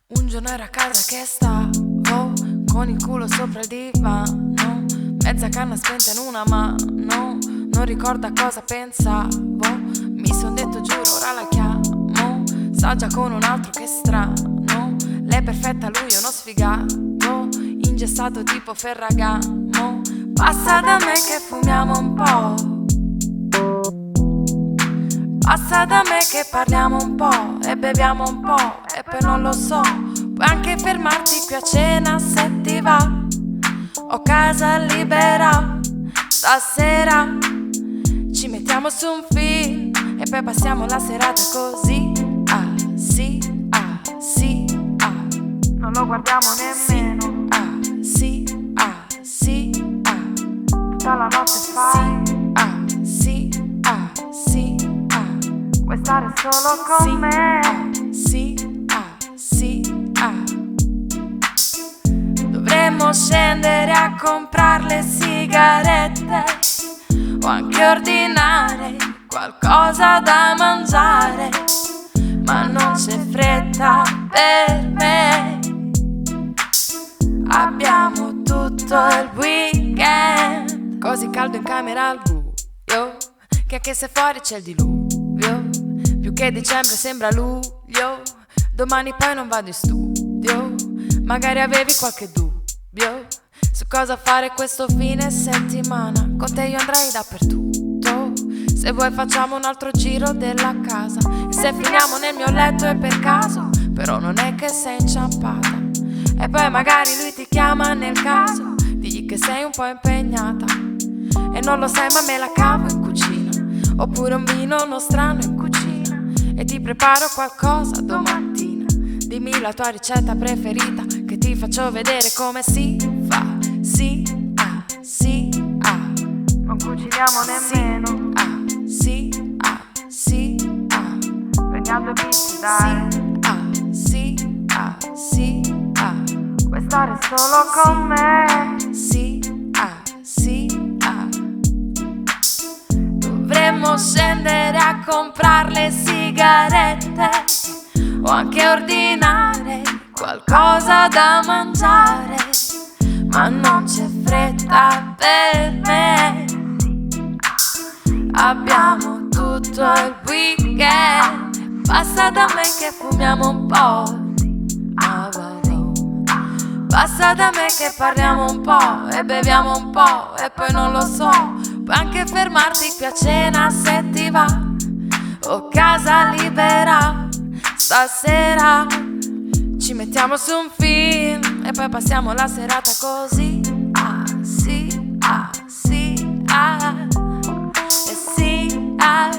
Un giorno ero a casa che stavo con il culo sopra il divano, mezza canna spenta in una mano, non ricordo a cosa pensavo. Mi son detto giuro ora la chiamo, sta già con un altro che strano. Lei è perfetta, lui è uno sfigato, ingessato tipo Ferragamo. Passa da me che fumiamo un po', passa da me che parliamo un po' e beviamo un po', e poi non lo so, puoi anche fermarti qui a cena se ti va. Ho casa libera, stasera ci mettiamo su un film e poi passiamo la serata così. Ah sì, ah sì, ah. Non lo guardiamo nemmeno. Ah sì, ah sì, ah. Tutta la notte fai. Ah sì, ah sì, ah. Vuoi stare solo con sì, me? Ah sì, ah sì, ah. Dovremmo scendere a comprare le sigarette o anche ordinare qualcosa da mangiare, ma non c'è fretta per me. Abbiamo tutto il weekend, così caldo in camera al buio, che anche se fuori c'è il diluvio, più che dicembre sembra luglio. Domani poi non vado in studio, magari avevi qualche dubbio su cosa fare questo fine settimana. Con te io andrei dappertutto, se vuoi facciamo un altro giro della casa, e se finiamo nel mio letto è per caso, però non è che sei inciampata. E poi magari lui ti chiama nel caso, digli che sei un po' impegnata e non lo sai ma me la cavo in cucina, oppure un vino nostrano in cucina e ti preparo qualcosa domattina. Dimmi la tua ricetta preferita che ti faccio vedere come si fa. Sì, ah, sì, ah. Non cuciniamo nemmeno. Sì, ah, sì, ah, sì, ah. Prendiamo due pizze, dai. Sì, ah, sì, ah, sì, ah. Vuoi stare solo con me? Sì, ah, sì, ah. Dovremmo scendere a comprare le sigarette o anche ordinare qualcosa da mangiare, ma non c'è fretta per me. Abbiamo tutto il weekend, passa da me che fumiamo un po'. Passa da me che parliamo un po' e beviamo un po', e poi non lo so, puoi anche fermarti qui a cena se ti va. Ho casa libera, stasera ci mettiamo su un film e poi passiamo la serata così. Ah sì, ah sì, ah. E sì, ah